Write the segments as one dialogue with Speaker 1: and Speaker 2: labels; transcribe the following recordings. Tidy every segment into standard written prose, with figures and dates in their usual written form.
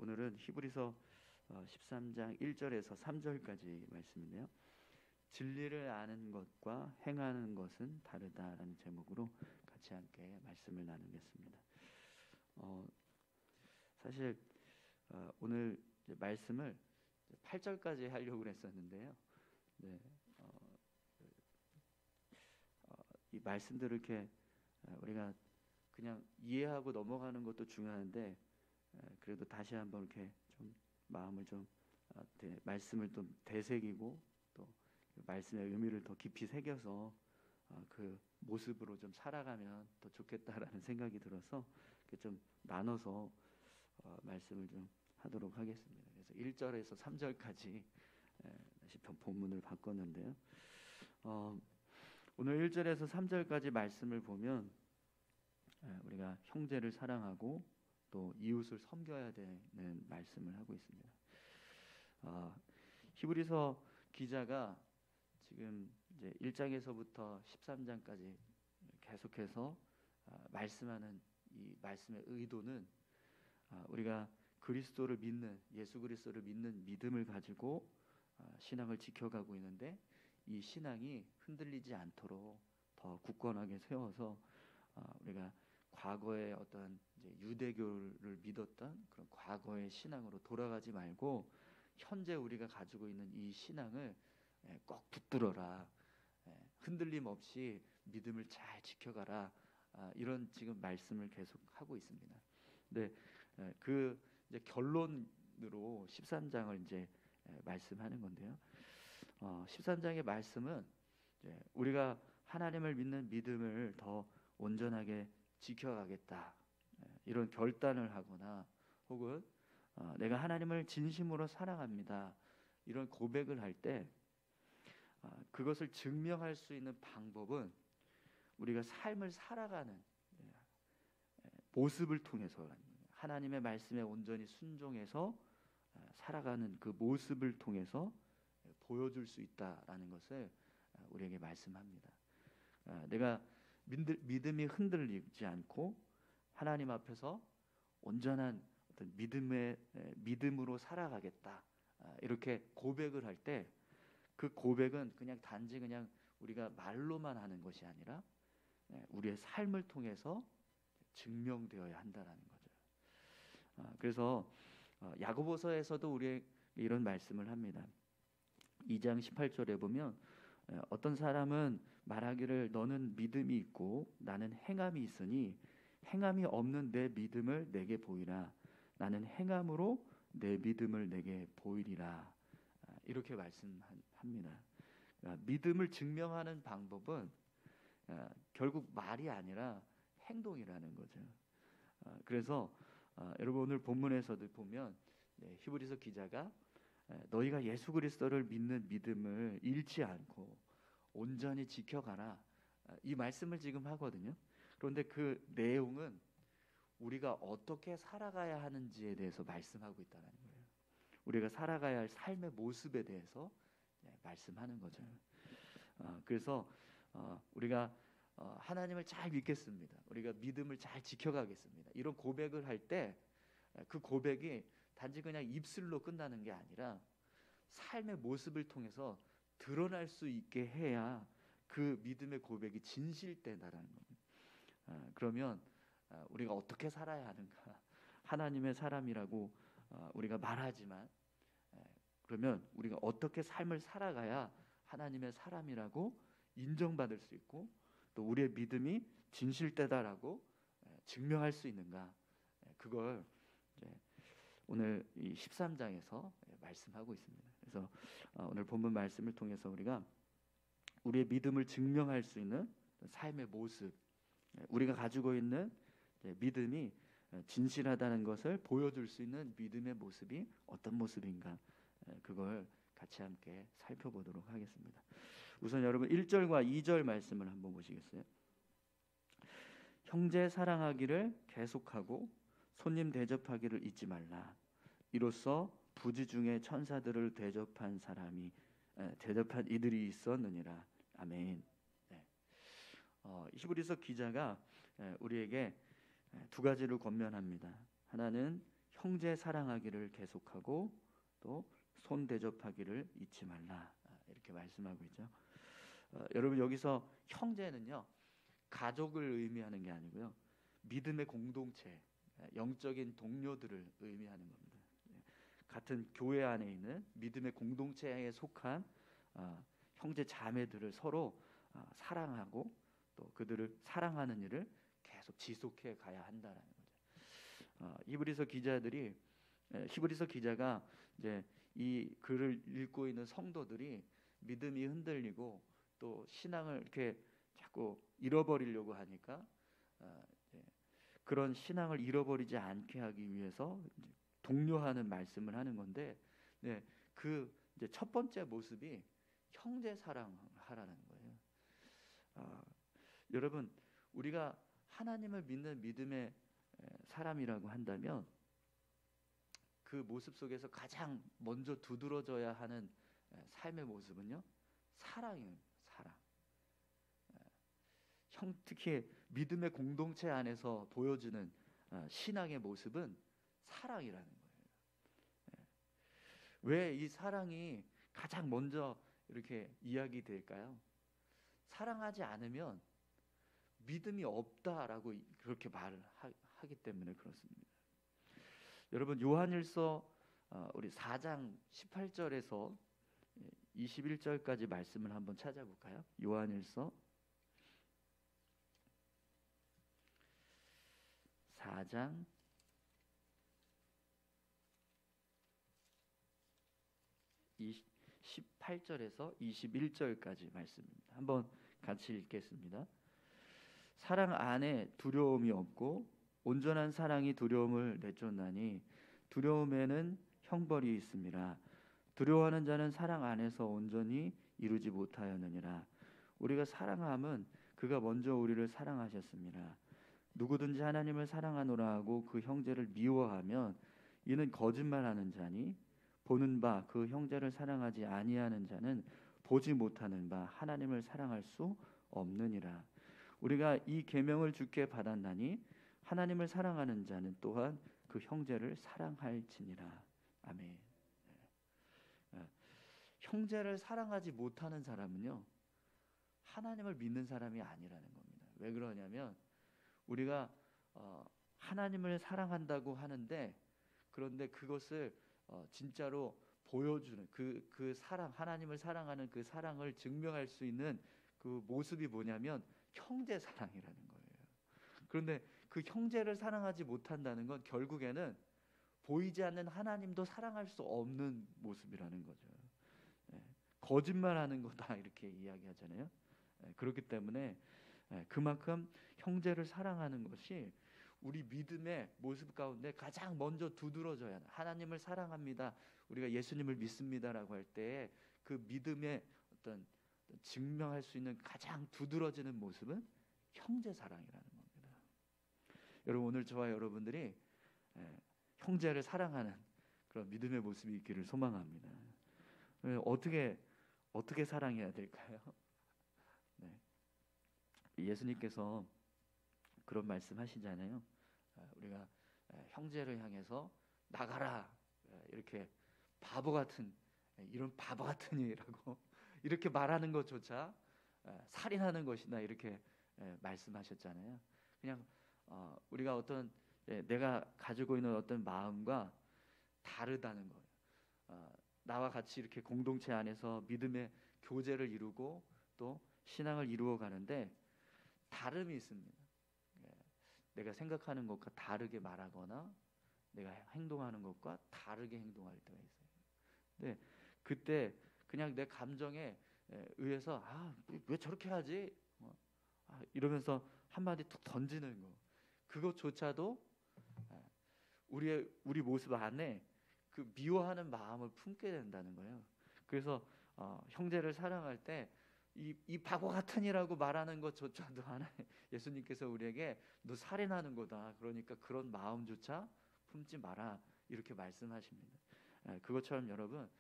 Speaker 1: 오늘은 히브리서 13장 1절에서 3절까지 말씀인데요. 진리를 아는 것과 행하는 것은 다르다라는 제목으로 같이 함께 말씀을 나누겠습니다. 사실 오늘 이제 말씀을 8절까지 하려고 했었는데요. 네, 이 말씀들을 이렇게 우리가 그냥 이해하고 넘어가는 것도 중요한데 그래도 다시 한번 이렇게 좀 마음을 좀 말씀을 좀 되새기고 또 말씀의 의미를 더 깊이 새겨서 그 모습으로 좀 살아가면 더 좋겠다라는 생각이 들어서 좀 나눠서 말씀을 좀 하도록 하겠습니다. 그래서 1절에서 3절까지 다시 본문을 바꿨는데요. 오늘 1절에서 3절까지 말씀을 보면 우리가 형제를 사랑하고 또 이웃을 섬겨야 되는 말씀을 하고 있습니다. 히브리서 기자가 지금 이제 1장에서부터 13장까지 계속해서 말씀하는 이 말씀의 의도는 우리가 그리스도를 믿는 예수 그리스도를 믿는 믿음을 가지고 신앙을 지켜가고 있는데 이 신앙이 흔들리지 않도록 더 굳건하게 세워서 우리가 과거의 어떤 이제 유대교를 믿었던 그런 과거의 신앙으로 돌아가지 말고 현재 우리가 가지고 있는 이 신앙을 꼭 붙들어라. 흔들림 없이 믿음을 잘 지켜가라. 이런 지금 말씀을 계속 하고 있습니다. 근데 그 이제 결론으로 13장을 이제 말씀하는 건데요. 13장의 말씀은 이제 우리가 하나님을 믿는 믿음을 더 온전하게 지켜가겠다 이런 결단을 하거나 혹은 내가 하나님을 진심으로 사랑합니다 이런 고백을 할 때 그것을 증명할 수 있는 방법은 우리가 삶을 살아가는 모습을 통해서 하나님의 말씀에 온전히 순종해서 살아가는 그 모습을 통해서 보여줄 수 있다라는 것을 우리에게 말씀합니다. 내가 믿음이 흔들리지 않고 하나님 앞에서 온전한 어떤 믿음으로 살아가겠다 이렇게 고백을 할 때 그 고백은 그냥 단지 그냥 우리가 말로만 하는 것이 아니라 우리의 삶을 통해서 증명되어야 한다라는 거죠. 그래서 야고보서에서도 우리에게 이런 말씀을 합니다. 2장 18절에 보면 어떤 사람은 말하기를 너는 믿음이 있고 나는 행함이 있으니 행함이 없는 내 믿음을 내게 보이라 나는 행함으로 내 믿음을 내게 보이리라 이렇게 말씀합니다. 믿음을 증명하는 방법은 결국 말이 아니라 행동이라는 거죠. 그래서 여러분 오늘 본문에서도 보면 히브리서 기자가 너희가 예수 그리스도를 믿는 믿음을 잃지 않고 온전히 지켜가라 이 말씀을 지금 하거든요. 그런데 그 내용은 우리가 어떻게 살아가야 하는지에 대해서 말씀하고 있다는 거예요. 우리가 살아가야 할 삶의 모습에 대해서 말씀하는 거죠. 그래서 우리가 하나님을 잘 믿겠습니다. 우리가 믿음을 잘 지켜가겠습니다. 이런 고백을 할 때 그 고백이 단지 그냥 입술로 끝나는 게 아니라 삶의 모습을 통해서 드러날 수 있게 해야 그 믿음의 고백이 진실되다라는 겁니다. 그러면 우리가 어떻게 살아야 하는가? 하나님의 사람이라고 우리가 말하지만 그러면 우리가 어떻게 삶을 살아가야 하나님의 사람이라고 인정받을 수 있고 또 우리의 믿음이 진실되다라고 증명할 수 있는가? 그걸 이제 오늘 이 13장에서 말씀하고 있습니다. 그래서 오늘 본문 말씀을 통해서 우리가 우리의 믿음을 증명할 수 있는 삶의 모습, 우리가 가지고 있는 믿음이 진실하다는 것을 보여줄 수 있는 믿음의 모습이 어떤 모습인가 그걸 같이 함께 살펴보도록 하겠습니다. 우선 여러분 1절과 2절 말씀을 한번 보시겠어요? 형제 사랑하기를 계속하고 손님 대접하기를 잊지 말라. 이로써 부지 중에 천사들을 대접한 이들이 있었느니라. 아멘. 히브리서 기자가 우리에게 두 가지를 권면합니다. 하나는 형제 사랑하기를 계속하고 또 손 대접하기를 잊지 말라. 이렇게 말씀하고 있죠. 여러분 여기서 형제는요 가족을 의미하는 게 아니고요 믿음의 공동체, 영적인 동료들을 의미하는 겁니다. 같은 교회 안에 있는 믿음의 공동체에 속한 형제 자매들을 서로 사랑하고 또 그들을 사랑하는 일을 계속 지속해 가야 한다라는 거죠. 히브리서 기자가 이제 이 글을 읽고 있는 성도들이 믿음이 흔들리고 또 신앙을 이렇게 자꾸 잃어버리려고 하니까 그런 신앙을 잃어버리지 않게 하기 위해서 독려하는 말씀을 하는 건데, 그 이제 첫 번째 모습이 형제 사랑하라는 거예요. 여러분 우리가 하나님을 믿는 믿음의 사람이라고 한다면 그 모습 속에서 가장 먼저 두드러져야 하는 삶의 모습은요 사랑이에요. 사랑. 특히 믿음의 공동체 안에서 보여주는 신앙의 모습은 사랑이라는 거예요. 왜 이 사랑이 가장 먼저 이렇게 이야기될까요? 사랑하지 않으면 믿음이 없다라고 그렇게 말을 하기 때문에 그렇습니다. 여러분 요한일서 우리 4장 18절에서 21절까지 말씀을 한번 찾아볼까요? 요한일서 4장 18절에서 21절까지 말씀입니다. 한번 같이 읽겠습니다. 사랑 안에 두려움이 없고 온전한 사랑이 두려움을 내쫓나니 두려움에는 형벌이 있습니다. 두려워하는 자는 사랑 안에서 온전히 이루지 못하였느니라. 우리가 사랑함은 그가 먼저 우리를 사랑하셨습니다. 누구든지 하나님을 사랑하노라 하고 그 형제를 미워하면 이는 거짓말하는 자니 보는 바 그 형제를 사랑하지 아니하는 자는 보지 못하는 바 하나님을 사랑할 수 없느니라. 우리가 이 계명을 주께 받았나니 하나님을 사랑하는 자는 또한 그 형제를 사랑할지니라. 아멘. 형제를 사랑하지 못하는 사람은요 하나님을 믿는 사람이 아니라는 겁니다. 왜 그러냐면 우리가 하나님을 사랑한다고 하는데 그런데 그것을 진짜로 보여주는 그 사랑, 하나님을 사랑하는 그 사랑을 증명할 수 있는 그 모습이 뭐냐면 형제 사랑이라는 거예요. 그런데 그 형제를 사랑하지 못한다는 건 결국에는 보이지 않는 하나님도 사랑할 수 없는 모습이라는 거죠. 거짓말하는 거다 이렇게 이야기하잖아요. 그렇기 때문에 그만큼 형제를 사랑하는 것이 우리 믿음의 모습 가운데 가장 먼저 두드러져야 하는, 하나님을 사랑합니다, 우리가 예수님을 믿습니다라고 할 때 그 믿음의 어떤 증명할 수 있는 가장 두드러지는 모습은 형제 사랑이라는 겁니다. 여러분 오늘 저와 여러분들이 형제를 사랑하는 그런 믿음의 모습이 있기를 소망합니다. 어떻게 사랑해야 될까요? 예수님께서 그런 말씀하시잖아요. 우리가 형제를 향해서 나가라 이렇게 이런 바보 같은 일이라고 이렇게 말하는 것조차 살인하는 것이다 이렇게 말씀하셨잖아요. 그냥 우리가 어떤 내가 가지고 있는 어떤 마음과 다르다는 거예요. 나와 같이 이렇게 공동체 안에서 믿음의 교제를 이루고 또 신앙을 이루어 가는데 다름이 있습니다. 내가 생각하는 것과 다르게 말하거나 내가 행동하는 것과 다르게 행동할 때가 있어요. 근데 그때 그냥 내 감정에 의해서 왜 저렇게 하지? 이러면서 한마디 툭 던지는 거. 그것조차도 우리 모습 안에 그 미워하는 마음을 품게 된다는 거예요. 그래서 형제를 사랑할 때 이 바보 같으니라고 말하는 것조차도 하나님 예수님께서 우리에게 너 살인하는 거다. 그러니까 그런 마음조차 품지 마라 이렇게 말씀하십니다. 그것처럼 여러분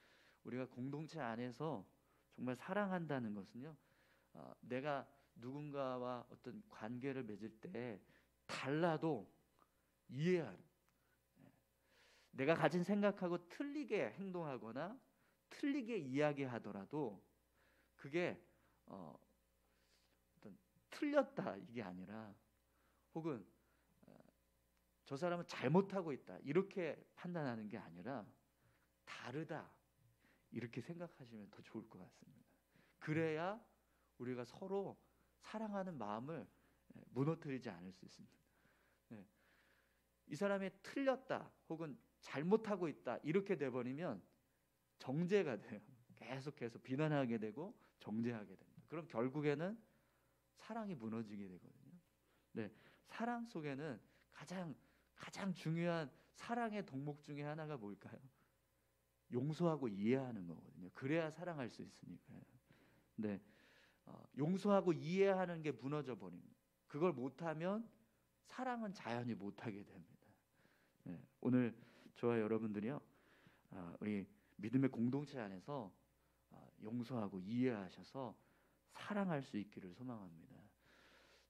Speaker 1: 우리가 공동체 안에서 정말 사랑한다는 것은요. 내가 누군가와 어떤 관계를 맺을 때 달라도 이해하는 내가 가진 생각하고 틀리게 행동하거나 틀리게 이야기하더라도 그게 어떤 틀렸다 이게 아니라, 혹은 저 사람은 잘못하고 있다 이렇게 판단하는 게 아니라 다르다 이렇게 생각하시면 더 좋을 것 같습니다. 그래야 우리가 서로 사랑하는 마음을 무너뜨리지 않을 수 있습니다. 네. 이 사람이 틀렸다 혹은 잘못하고 있다 이렇게 돼버리면 정죄가 돼요. 계속해서 비난하게 되고 정죄하게 됩니다. 그럼 결국에는 사랑이 무너지게 되거든요. 네, 사랑 속에는 가장 중요한 사랑의 덕목 중에 하나가 뭘까요? 용서하고 이해하는 거거든요. 그래야 사랑할 수 있으니까요. 네, 용서하고 이해하는 게 무너져 버립니다. 그걸 못하면 사랑은 자연히 못하게 됩니다. 네, 오늘 저와 여러분들이요, 우리 믿음의 공동체 안에서 용서하고 이해하셔서 사랑할 수 있기를 소망합니다.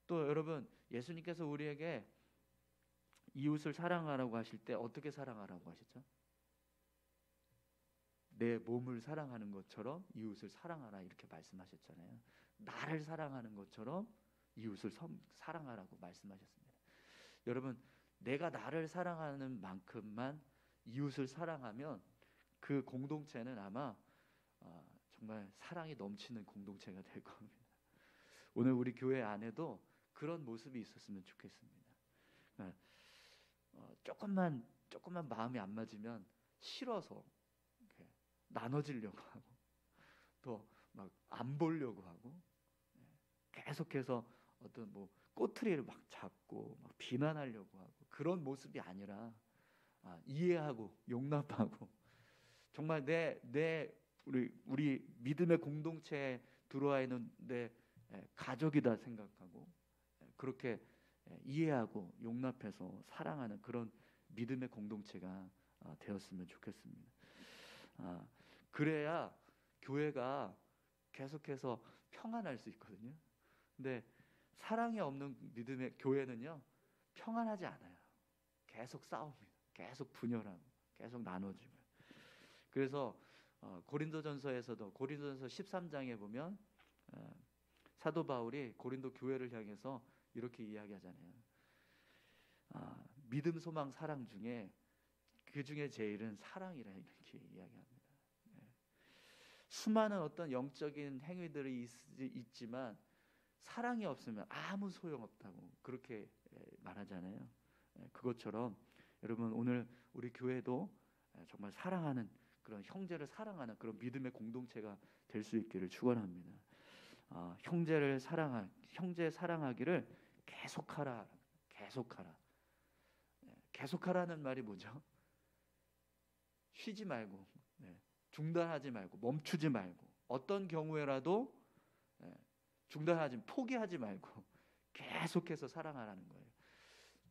Speaker 1: 또 여러분, 예수님께서 우리에게 이웃을 사랑하라고 하실 때 어떻게 사랑하라고 하시죠? 내 몸을 사랑하는 것처럼 이웃을 사랑하라 이렇게 말씀하셨잖아요. 나를 사랑하는 것처럼 이웃을 사랑하라고 말씀하셨습니다. 여러분, 내가 나를 사랑하는 만큼만 이웃을 사랑하면 그 공동체는 아마 정말 사랑이 넘치는 공동체가 될 겁니다. 오늘 우리 교회 안에도 그런 모습이 있었으면 좋겠습니다. 조금만 마음이 안 맞으면 싫어서 이렇게 나눠지려고 하고, 또 막 안 보려고 하고, 계속해서 어떤 뭐 꼬투리를 막 잡고 막 비난하려고 하고, 그런 모습이 아니라 이해하고 용납하고, 정말 우리 믿음의 공동체에 들어와 있는 내 가족이다 생각하고, 그렇게 이해하고 용납해서 사랑하는 그런 믿음의 공동체가 되었으면 좋겠습니다. 그래야 교회가 계속해서 평안할 수 있거든요. 근데 사랑이 없는 믿음의 교회는요, 평안하지 않아요. 계속 싸웁니다. 계속 분열하고 계속 나눠지고. 그래서 고린도전서에서도 고린도전서 13장에 보면 사도 바울이 고린도 교회를 향해서 이렇게 이야기하잖아요. 믿음, 소망, 사랑 중에 그 중에 제일은 사랑이라 이렇게 이야기합니다. 수많은 어떤 영적인 행위들이 있지만 사랑이 없으면 아무 소용없다고 그렇게 말하잖아요. 그것처럼 여러분, 오늘 우리 교회도 정말 사랑하는 그런 형제를 사랑하는 그런 믿음의 공동체가 될 수 있기를 축원합니다. 형제 사랑하기를 계속하라. 계속하라는 말이 뭐죠? 쉬지 말고, 중단하지 말고, 멈추지 말고, 어떤 경우에라도 포기하지 말고 계속해서 사랑하라는 거예요.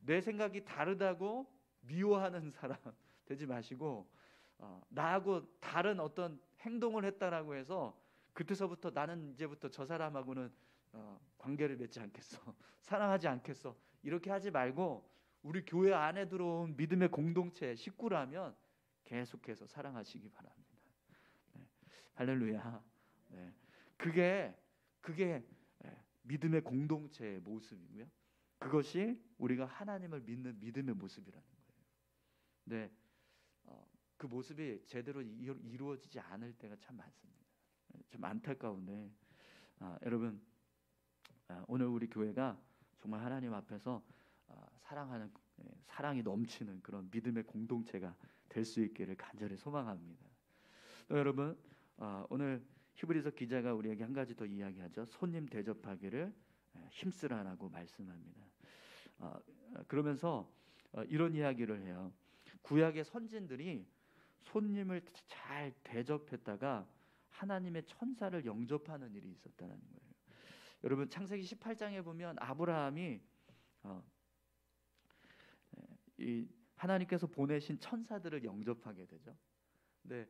Speaker 1: 내 생각이 다르다고 미워하는 사람 되지 마시고, 나하고 다른 어떤 행동을 했다라고 해서 그때서부터 나는 이제부터 저 사람하고는 관계를 맺지 않겠어, 사랑하지 않겠어, 이렇게 하지 말고 우리 교회 안에 들어온 믿음의 공동체 식구라면 계속해서 사랑하시기 바랍니다. 할렐루야. 그게 믿음의 공동체의 모습이고요. 그것이 우리가 하나님을 믿는 믿음의 모습이라는 거예요. 그 모습이 제대로 이루어지지 않을 때가 참 많습니다. 좀 안타까운데, 여러분, 오늘 우리 교회가 정말 하나님 앞에서 사랑하는, 사랑이 넘치는 그런 믿음의 공동체가 될 수 있기를 간절히 소망합니다. 또 여러분, 오늘 히브리서 기자가 우리에게 한 가지 더 이야기하죠. 손님 대접하기를 힘쓰라라고 말씀합니다. 그러면서 이런 이야기를 해요. 구약의 선진들이 손님을 잘 대접했다가 하나님의 천사를 영접하는 일이 있었다는 거예요. 여러분, 창세기 18장에 보면 아브라함이 이 하나님께서 보내신 천사들을 영접하게 되죠. 근데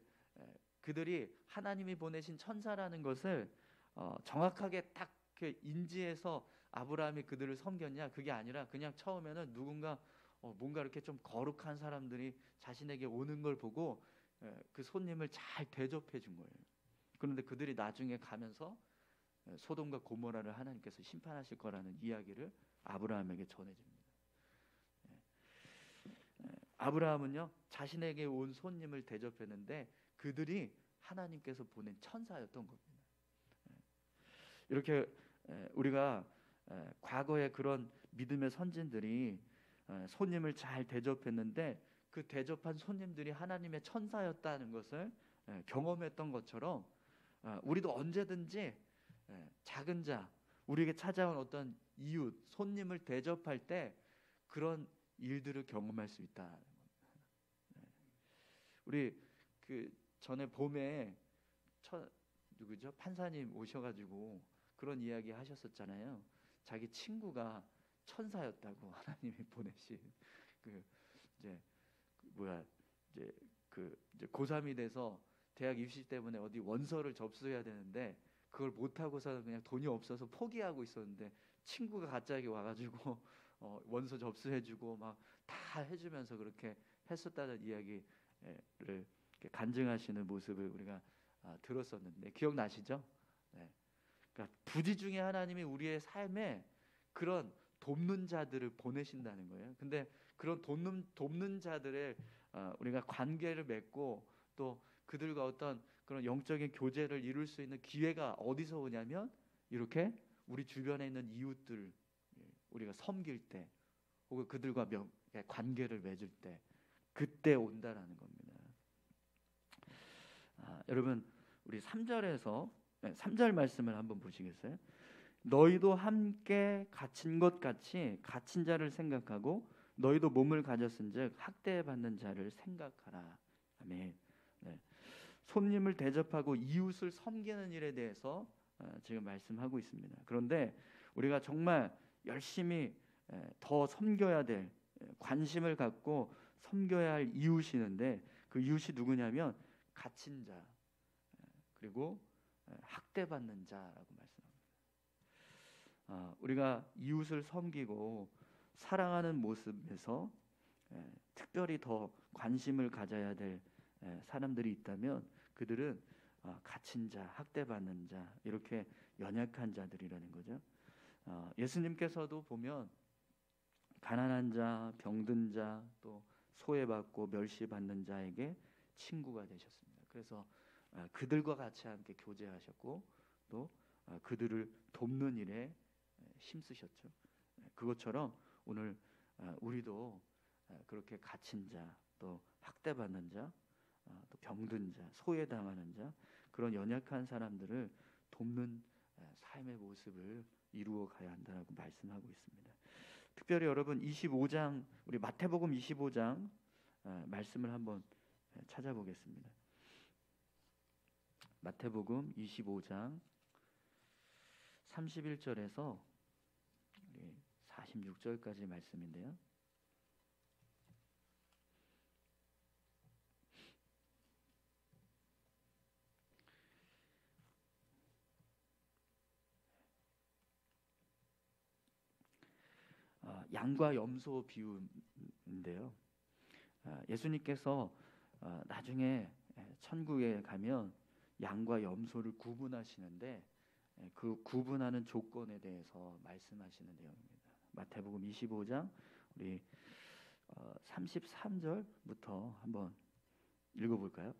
Speaker 1: 그들이 하나님이 보내신 천사라는 것을 정확하게 딱 인지해서 아브라함이 그들을 섬겼냐? 그게 아니라 그냥 처음에는 누군가 뭔가 이렇게 좀 거룩한 사람들이 자신에게 오는 걸 보고 그 손님을 잘 대접해 준 거예요. 그런데 그들이 나중에 가면서 소돔과 고모라를 하나님께서 심판하실 거라는 이야기를 아브라함에게 전해줍니다. 아브라함은요, 자신에게 온 손님을 대접했는데 그들이 하나님께서 보낸 천사였던 겁니다. 이렇게 우리가 과거에 그런 믿음의 선진들이 손님을 잘 대접했는데 그 대접한 손님들이 하나님의 천사였다는 것을 경험했던 것처럼 우리도 언제든지 작은 자, 우리에게 찾아온 어떤 이웃, 손님을 대접할 때 그런 일들을 경험할 수 있다. 우리 그 전에 봄에 누구죠? 판사님 오셔가지고 그런 이야기 하셨었잖아요. 자기 친구가 천사였다고 하나님이 보내신 그 이제 이제 고3이 돼서 대학 입시 때문에 어디 원서를 접수해야 되는데 그걸 못 하고서 그냥 돈이 없어서 포기하고 있었는데 친구가 갑자기 와가지고 원서 접수해주고 막 다 해주면서 그렇게 했었다는 이야기를 간증하시는 모습을 우리가 들었었는데 기억나시죠? 네. 그러니까 부지 중에 하나님이 우리의 삶에 그런 돕는 자들을 보내신다는 거예요. 근데 그런 돕는 자들의 우리가 관계를 맺고 또 그들과 어떤 그런 영적인 교제를 이룰 수 있는 기회가 어디서 오냐면 이렇게 우리 주변에 있는 이웃들 우리가 섬길 때 혹은 그들과 관계를 맺을 때 그때 온다라는 겁니다. 여러분 우리 3절에서 3절 말씀을 한번 보시겠어요? 너희도 함께 갇힌 것 같이 갇힌 자를 생각하고 너희도 몸을 가졌은즉 학대받는 자를 생각하라. 아멘. 네. 손님을 대접하고 이웃을 섬기는 일에 대해서 지금 말씀하고 있습니다. 그런데 우리가 정말 열심히 더 섬겨야 될 관심을 갖고 섬겨야 할 이웃이 있는데 그 이웃이 누구냐면 갇힌 자 그리고 학대받는 자라고 말씀합니다. 우리가 이웃을 섬기고 사랑하는 모습에서 특별히 더 관심을 가져야 될 사람들이 있다면 그들은 갇힌 자, 학대받는 자 이렇게 연약한 자들이라는 거죠. 예수님께서도 보면 가난한 자, 병든 자, 또 소외받고 멸시받는 자에게 친구가 되셨습니다. 그래서 그들과 같이 함께 교제하셨고 또 그들을 돕는 일에 힘쓰셨죠. 그것처럼 오늘 우리도 그렇게 갇힌 자, 또 학대받는 자, 또 병든 자, 소외당하는 자 그런 연약한 사람들을 돕는 삶의 모습을 이루어 가야 한다고 말씀하고 있습니다. 특별히 여러분 25장 우리 마태복음 25장 말씀을 한번 찾아보겠습니다. 마태복음 25장 31절에서 46절까지 말씀인데요. 양과 염소 비유인데요. 예수님께서 나중에 천국에 가면 양과 염소를 구분하시는데 그 구분하는 조건에 대해서 말씀하시는 내용입니다. 마태복음 25장 우리 33절부터 한번 읽어볼까요?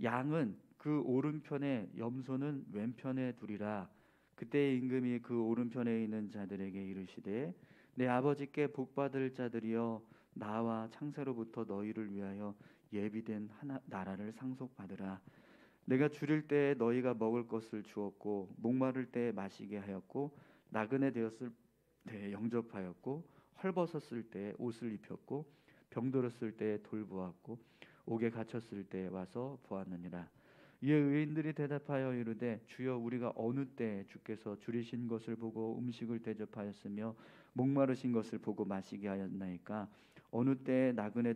Speaker 1: 양은 그 오른편에 염소는 왼편에 두리라. 그때 임금이 그 오른편에 있는 자들에게 이르시되 내 아버지께 복받을 자들이여 나와 창세로부터 너희를 위하여 예비된 나라를 상속받으라. 내가 줄일 때에 너희가 먹을 것을 주었고 목마를 때에 마시게 하였고 나그네 되었을 때에 영접하였고 헐벗었을 때에 옷을 입혔고 병들었을 때에 돌보았고 옥에 갇혔을 때에 와서 보았느니라. 이에 의인들이 대답하여 이르되 주여 우리가 어느 때에 주께서 줄이신 것을 보고 음식을 대접하였으며 목마르신 것을 보고 마시게 하였나이까? 어느 때에 나그네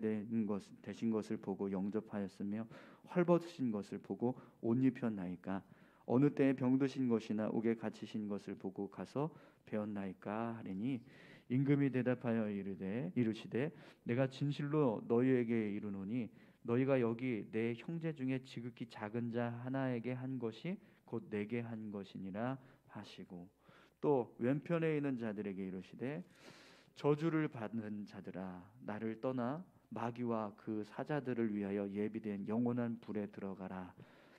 Speaker 1: 되신 것을 보고 영접하였으며 헐벗으신 것을 보고 옷 입혔나이까? 어느 때에 병드신 것이나 옥에 갇히신 것을 보고 가서 배웠나이까? 하리니 임금이 대답하여 이르시되 내가 진실로 너희에게 이르노니 너희가 여기 내 형제 중에 지극히 작은 자 하나에게 한 것이 곧 내게 한 것이니라 하시고, 또 왼편에 있는 자들에게 이르시되 저주를 받는 자들아 나를 떠나 마귀와 그 사자들을 위하여 예비된 영원한 불에 들어가라.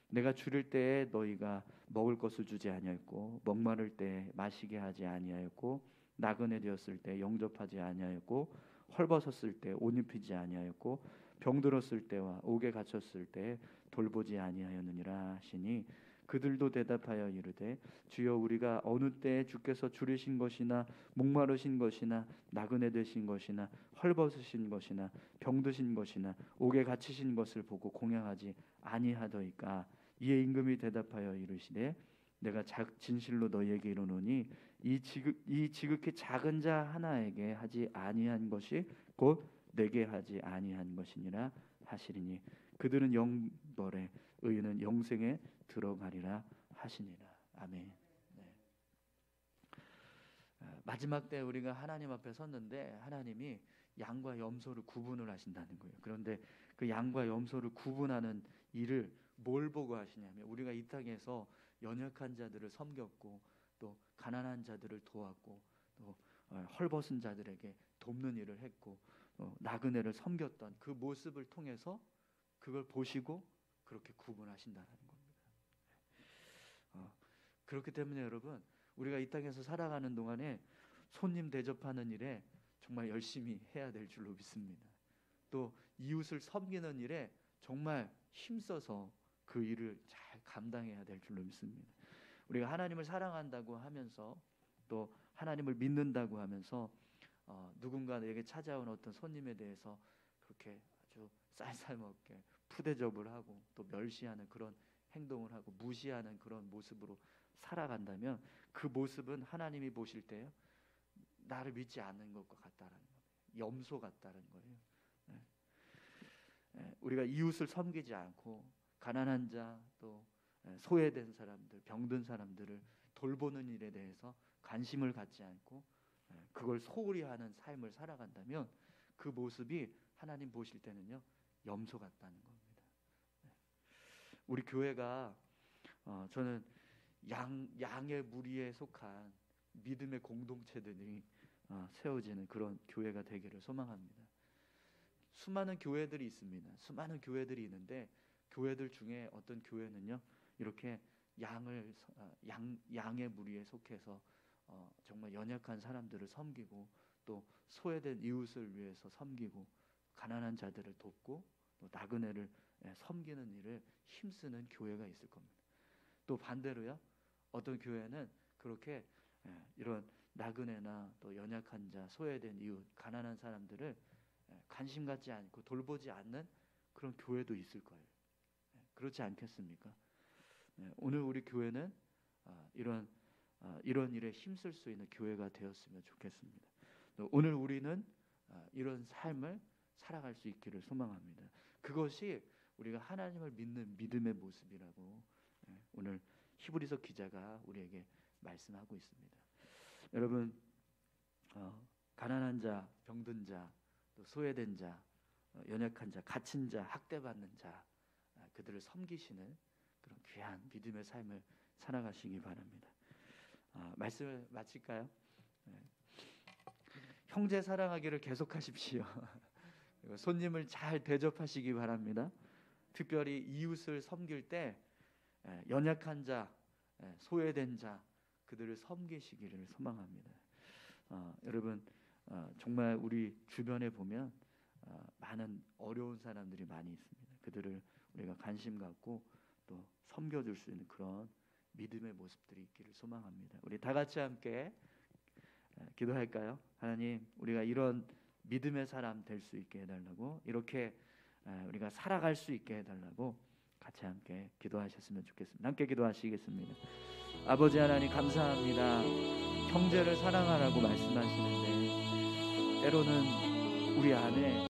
Speaker 1: 내가 줄일 때에 너희가 먹을 것을 주지 아니하였고 목마를 때에 마시게 하지 아니하였고 나그네 되었을 때 영접하지 아니하였고 헐벗었을 때 옷 입히지 아니하였고 병들었을 때와 옥에 갇혔을 때 돌보지 아니하였느니라 하시니, 그들도 대답하여 이르되 주여 우리가 어느 때에 주께서 줄이신 것이나 목마르신 것이나 나그네 되신 것이나 헐벗으신 것이나 병드신 것이나 옥에 갇히신 것을 보고 공양하지 아니하더이까. 이에 임금이 대답하여 이르시되 내가 진실로 너희에게 이르노니 이 지극히 작은 자 하나에게 하지 아니한 것이 곧 내게 하지 아니한 것이니라 하시리니 그들은 영벌에 의인은 영생에 들어가리라 하시니라. 아멘. 네. 마지막 때 우리가 하나님 앞에 섰는데 하나님이 양과 염소를 구분을 하신다는 거예요. 그런데 그 양과 염소를 구분하는 일을 뭘 보고 하시냐면, 우리가 이 땅에서 연약한 자들을 섬겼고 또 가난한 자들을 도왔고 또 헐벗은 자들에게 돕는 일을 했고 나그네를 섬겼던 그 모습을 통해서 그걸 보시고 그렇게 구분하신다는 겁니다. 그렇기 때문에 여러분, 우리가 이 땅에서 살아가는 동안에 손님 대접하는 일에 정말 열심히 해야 될 줄로 믿습니다. 또 이웃을 섬기는 일에 정말 힘써서 그 일을 잘 감당해야 될 줄로 믿습니다. 우리가 하나님을 사랑한다고 하면서 또 하나님을 믿는다고 하면서 누군가 내게 찾아온 어떤 손님에 대해서 그렇게 아주 쌀쌀먹게 푸대접을 하고 또 멸시하는 그런 행동을 하고 무시하는 그런 모습으로 살아간다면 그 모습은 하나님이 보실 때 나를 믿지 않는 것과 같다라는 거예요. 염소 같다는 거예요. 우리가 이웃을 섬기지 않고 가난한 자 또 소외된 사람들, 병든 사람들을 돌보는 일에 대해서 관심을 갖지 않고 그걸 소홀히 하는 삶을 살아간다면 그 모습이 하나님 보실 때는요 염소 같다는 겁니다. 우리 교회가 저는 양의 무리에 속한 믿음의 공동체들이 세워지는 그런 교회가 되기를 소망합니다. 수많은 교회들이 있습니다. 수많은 교회들이 있는데 교회들 중에 어떤 교회는요 이렇게 양의 무리에 속해서 정말 연약한 사람들을 섬기고 또 소외된 이웃을 위해서 섬기고 가난한 자들을 돕고 또 나그네를 섬기는 일을 힘쓰는 교회가 있을 겁니다. 또 반대로요, 어떤 교회는 그렇게 이런 나그네나 또 연약한 자, 소외된 이웃, 가난한 사람들을 관심 갖지 않고 돌보지 않는 그런 교회도 있을 거예요. 그렇지 않겠습니까? 오늘 우리 교회는 이런 일에 힘쓸 수 있는 교회가 되었으면 좋겠습니다. 오늘 우리는 이런 삶을 살아갈 수 있기를 소망합니다. 그것이 우리가 하나님을 믿는 믿음의 모습이라고 오늘 히브리서 기자가 우리에게 말씀하고 있습니다. 여러분, 가난한 자, 병든 자, 또 소외된 자, 연약한 자, 갇힌 자, 학대받는 자, 그들을 섬기시는 그런 귀한 믿음의 삶을 살아가시기 바랍니다. 말씀을 마칠까요? 형제 사랑하기를 계속하십시오. 손님을 잘 대접하시기 바랍니다. 특별히 이웃을 섬길 때 연약한 자, 소외된 자, 그들을 섬기시기를 소망합니다. 여러분, 정말 우리 주변에 보면 많은 어려운 사람들이 많이 있습니다. 그들을 우리가 관심 갖고 또 섬겨줄 수 있는 그런 믿음의 모습들이 있기를 소망합니다. 우리 다 같이 함께 기도할까요? 하나님, 우리가 이런 믿음의 사람 될 수 있게 해달라고, 이렇게 우리가 살아갈 수 있게 해달라고 같이 함께 기도하셨으면 좋겠습니다. 함께 기도하시겠습니다. 아버지 하나님, 감사합니다. 형제를 사랑하라고 말씀하시는데 때로는 우리 안에